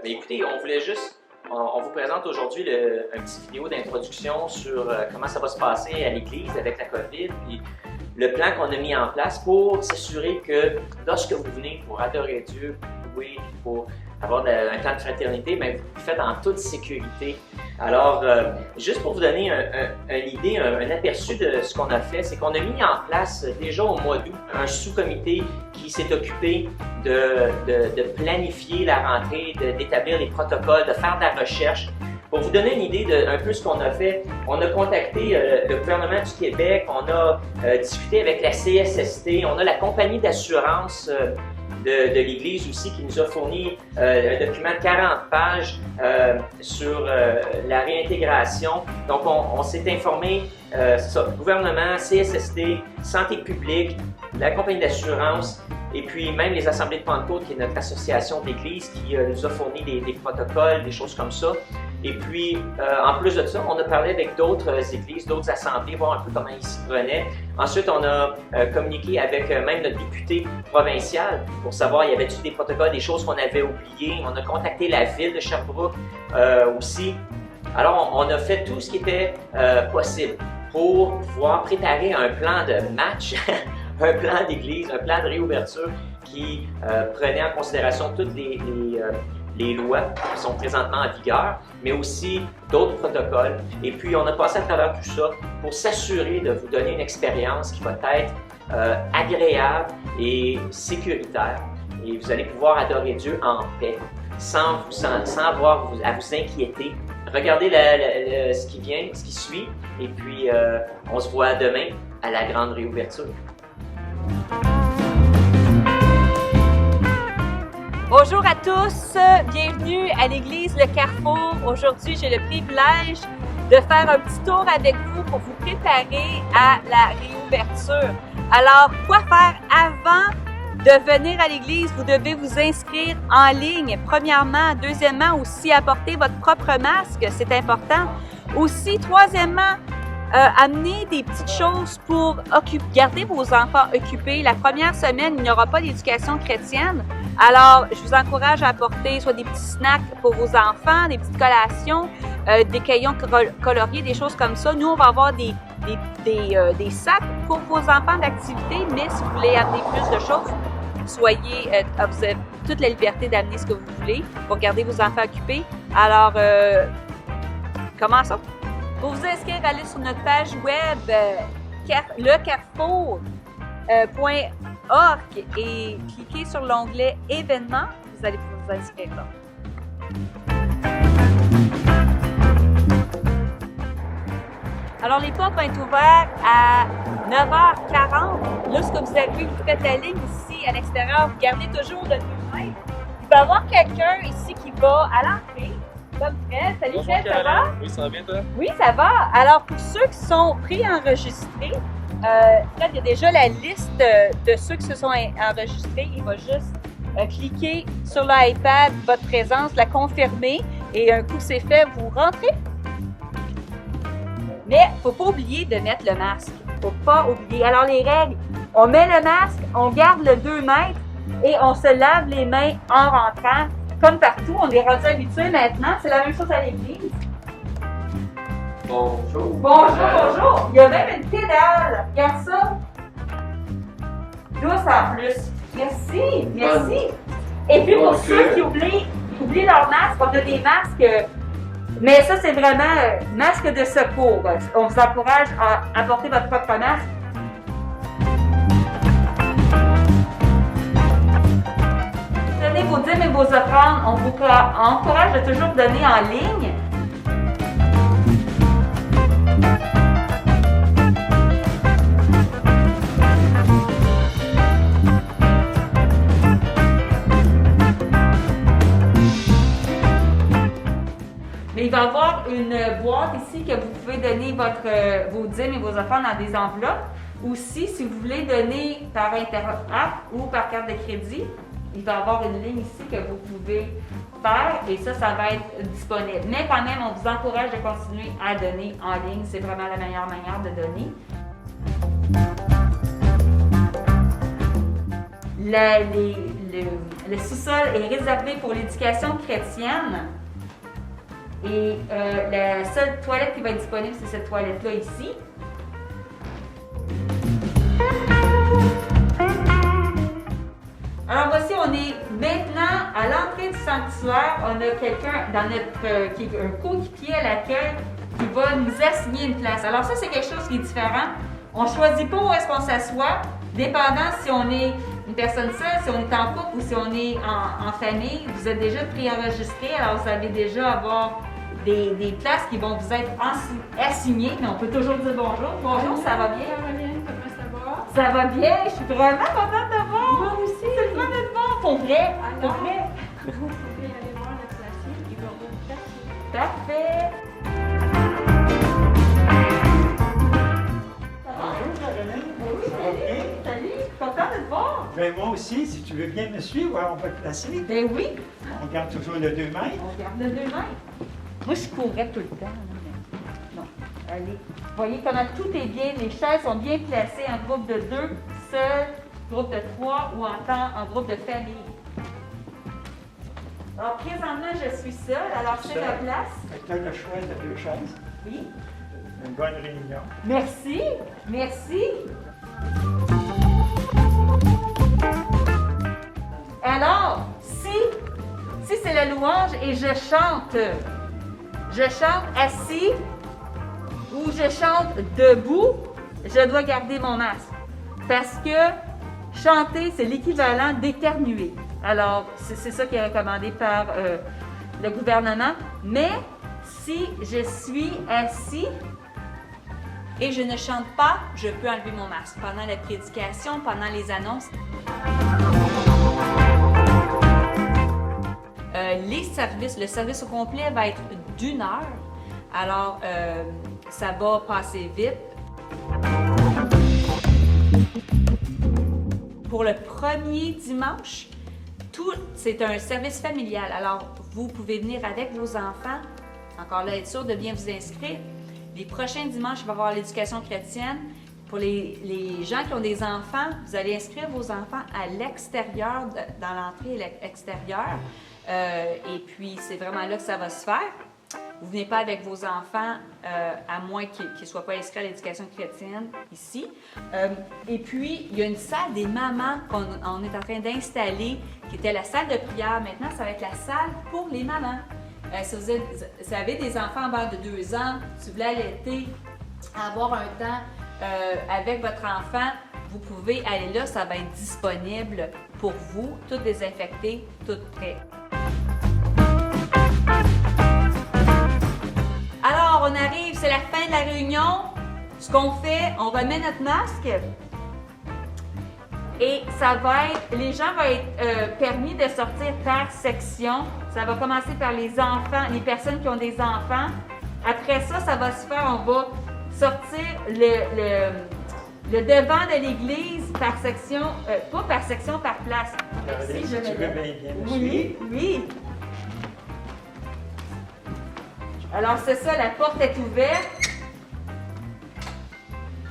Écoutez, on voulait juste, on vous présente aujourd'hui un petit vidéo d'introduction sur comment ça va se passer à l'Église avec la COVID, puis le plan qu'on a mis en place pour s'assurer que lorsque vous venez pour adorer Dieu, oui, pour avoir un temps de fraternité, mais vous le faites en toute sécurité. Alors, juste pour vous donner une idée, un aperçu de ce qu'on a fait, c'est qu'on a mis en place déjà au mois d'août un sous-comité qui s'est occupé de planifier la rentrée, d'établir les protocoles, de faire de la recherche. Pour vous donner une idée de un peu ce qu'on a fait, on a contacté le gouvernement du Québec, on a discuté avec la CSST, on a la compagnie d'assurance de l'Église aussi qui nous a fourni un document de 40 pages sur la réintégration. Donc, on s'est informé, gouvernement, CSST, santé publique, la compagnie d'assurance, et puis même les Assemblées de Pentecôte, qui est notre association d'Église, qui nous a fourni des protocoles, des choses comme ça. Et puis, en plus de ça, on a parlé avec d'autres églises, d'autres assemblées, voir un peu comment ils s'y prenaient. Ensuite, on a communiqué avec même notre député provincial pour savoir, il y avait-il des protocoles, des choses qu'on avait oubliées. On a contacté la ville de Sherbrooke aussi. Alors, on a fait tout ce qui était possible pour pouvoir préparer un plan de match, un plan d'église, un plan de réouverture qui prenait en considération toutes les lois qui sont présentement en vigueur, mais aussi d'autres protocoles. Et puis, on a passé à travers tout ça pour s'assurer de vous donner une expérience qui va être agréable et sécuritaire. Et vous allez pouvoir adorer Dieu en paix, sans avoir à vous inquiéter. Regardez ce qui vient, ce qui suit, et puis on se voit demain à la grande réouverture. Bonjour à tous, bienvenue à l'église Le Carrefour. Aujourd'hui, j'ai le privilège de faire un petit tour avec vous pour vous préparer à la réouverture. Alors, quoi faire avant de venir à l'église? Vous devez vous inscrire en ligne, premièrement. Deuxièmement, aussi apporter votre propre masque, c'est important. Aussi, troisièmement, amener des petites choses pour garder vos enfants occupés. La première semaine, il n'y aura pas d'éducation chrétienne. Alors, je vous encourage à apporter soit des petits snacks pour vos enfants, des petites collations, des crayons coloriés, des choses comme ça. Nous, on va avoir des sacs pour vos enfants d'activité, mais si vous voulez amener plus de choses, vous avez toute la liberté d'amener ce que vous voulez pour garder vos enfants occupés. Alors, commençons. Pour vous inscrire, allez sur notre page web lecarrefour.org et cliquez sur l'onglet événements. Vous allez pouvoir vous inscrire là. Alors, les portes vont être ouvertes à 9h40. Lorsque vous arrivez, vous faites la ligne ici à l'extérieur. Vous gardez toujours le 2 mètres. Il va y avoir quelqu'un ici qui va à l'entrée. Comme Fred. Salut Fred, ça va? Oui, ça va bien toi? Oui, ça va. Alors, pour ceux qui sont préenregistrés, Fred, il y a déjà la liste de ceux qui se sont enregistrés. Il va juste cliquer sur l'iPad, votre présence, la confirmer et un coup c'est fait, vous rentrez. Mais il ne faut pas oublier de mettre le masque. Il ne faut pas oublier. Alors, les règles, on met le masque, on garde le 2 mètres et on se lave les mains en rentrant. Comme partout, on est rendu habitué maintenant. C'est la même chose à l'église. Bonjour. Bonjour. Il y a même une pédale. Regarde ça. Douce en plus. Merci. Et puis pour ceux qui oublient leur masque, on a des masques. Mais ça, c'est vraiment masque de secours. On vous encourage à apporter votre propre masque. Donnez vos dîmes et vos offrandes. On vous encourage de toujours donner en ligne. Mais il va y avoir une boîte ici que vous pouvez donner vos dîmes et vos offrandes dans des enveloppes. Aussi, si vous voulez donner par Interapp ou par carte de crédit, il va y avoir une ligne ici que vous pouvez faire et ça va être disponible. Mais quand même, on vous encourage de continuer à donner en ligne. C'est vraiment la meilleure manière de donner. le sous-sol est réservé pour l'éducation chrétienne. Et la seule toilette qui va être disponible, c'est cette toilette-là ici. Alors voici, on est maintenant à l'entrée du sanctuaire. On a quelqu'un dans notre qui est un coéquipier à l'accueil qui va nous assigner une place. Alors ça, c'est quelque chose qui est différent. On ne choisit pas où est-ce qu'on s'assoit, dépendant si on est une personne seule, si on est en couple ou si on est en famille. Vous êtes déjà préenregistrés, alors vous allez déjà avoir des places qui vont vous être assignées, mais on peut toujours dire bonjour. Bonjour, ça va bien? Ça va bien, comment ça va? Ça va bien, je suis vraiment contente de voir. Moi aussi. C'est le fun de te voir, pour vrai. Pour Alors? vrai. Vous pouvez aller voir le classique, il va vous placer. Parfait. Bonjour Caroline. Oui, Ça va bien? salut, je suis contente de te voir. Ben moi aussi, si tu veux bien me suivre, on va te placer. Ben oui, On garde toujours le 2 mètres. on garde le 2 mètres. Moi, je courrais tout le temps. Non, allez. Vous voyez comment tout est bien, les chaises sont bien placées en groupe de 2, seul, groupe de 3 ou en groupe de famille. Alors, présentement, je suis seule, alors c'est ma place. Fait que tu as le choix de 2 chaises. Oui. Une bonne réunion. Merci, merci. Alors, si c'est la louange et je chante assis ou je chante debout, je dois garder mon masque. Parce que chanter, c'est l'équivalent d'éternuer. Alors, c'est ça qui est recommandé par le gouvernement. Mais si je suis assis et je ne chante pas, je peux enlever mon masque pendant la prédication, pendant les annonces. Le service au complet va être d'1 heure. Alors, ça va passer vite. Pour le premier dimanche, c'est un service familial. Alors, vous pouvez venir avec vos enfants. Encore là, être sûr de bien vous inscrire. Les prochains dimanches, il va y avoir l'éducation chrétienne. Pour les gens qui ont des enfants, vous allez inscrire vos enfants à l'extérieur, dans l'entrée extérieure. Et puis, c'est vraiment là que ça va se faire. Vous ne venez pas avec vos enfants, à moins qu'ils ne soient pas inscrits à l'éducation chrétienne ici. Et puis, il y a une salle des mamans qu'on est en train d'installer, qui était la salle de prière. Maintenant, ça va être la salle pour les mamans. Si vous avez des enfants en bas de 2 ans, si vous voulez allaiter, avoir un temps avec votre enfant, vous pouvez aller là, ça va être disponible pour vous, tout désinfecté, tout prêt. Alors, on arrive, c'est la fin de la réunion. Ce qu'on fait, on remet notre masque et ça va être, les gens vont être permis de sortir par section. Ça va commencer par les enfants, les personnes qui ont des enfants. Après ça, ça va se faire, on va sortir le devant de l'église par section, pas par section, par place. Caroline, si tu veux bien me Oui, suivre. oui. Alors c'est ça, la porte est ouverte.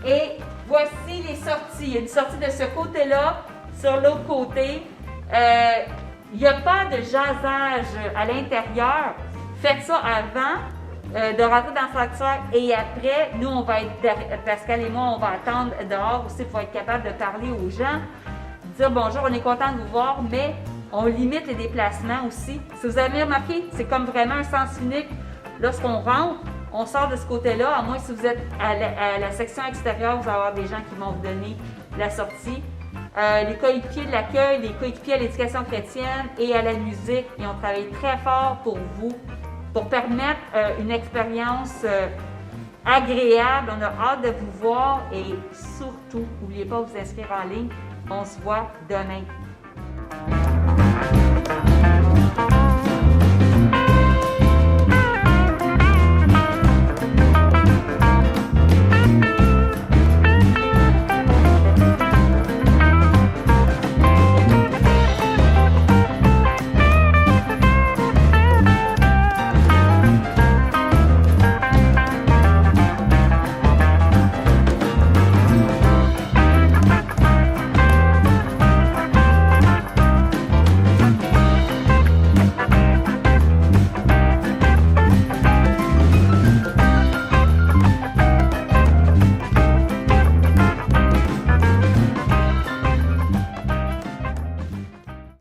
Et voici les sorties. Il y a une sortie de ce côté-là, sur l'autre côté. Il n'y a pas de jasage à l'intérieur. Faites ça avant de rentrer dans le sanctuaire et après, nous, on va être, Pascal et moi, on va attendre dehors aussi pour être capable de parler aux gens, dire bonjour, on est content de vous voir, mais on limite les déplacements aussi. Si vous avez remarqué, c'est comme vraiment un sens unique. Lorsqu'on rentre, on sort de ce côté-là, à moins si vous êtes à la section extérieure, vous allez avoir des gens qui vont vous donner la sortie. Les coéquipiers de l'accueil, les coéquipiers à l'éducation chrétienne et à la musique, ils ont travaillé très fort pour vous, pour permettre une expérience agréable. On a hâte de vous voir et surtout, n'oubliez pas de vous inscrire en ligne. On se voit demain.